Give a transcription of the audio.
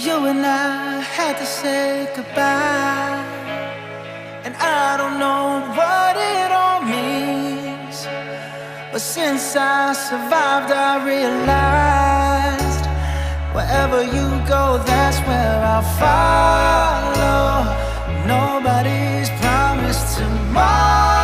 You and I had to say goodbye, and I don't know what it all means, but since I survived I realized wherever you go, that's where I'll follow. Nobody's promised tomorrow.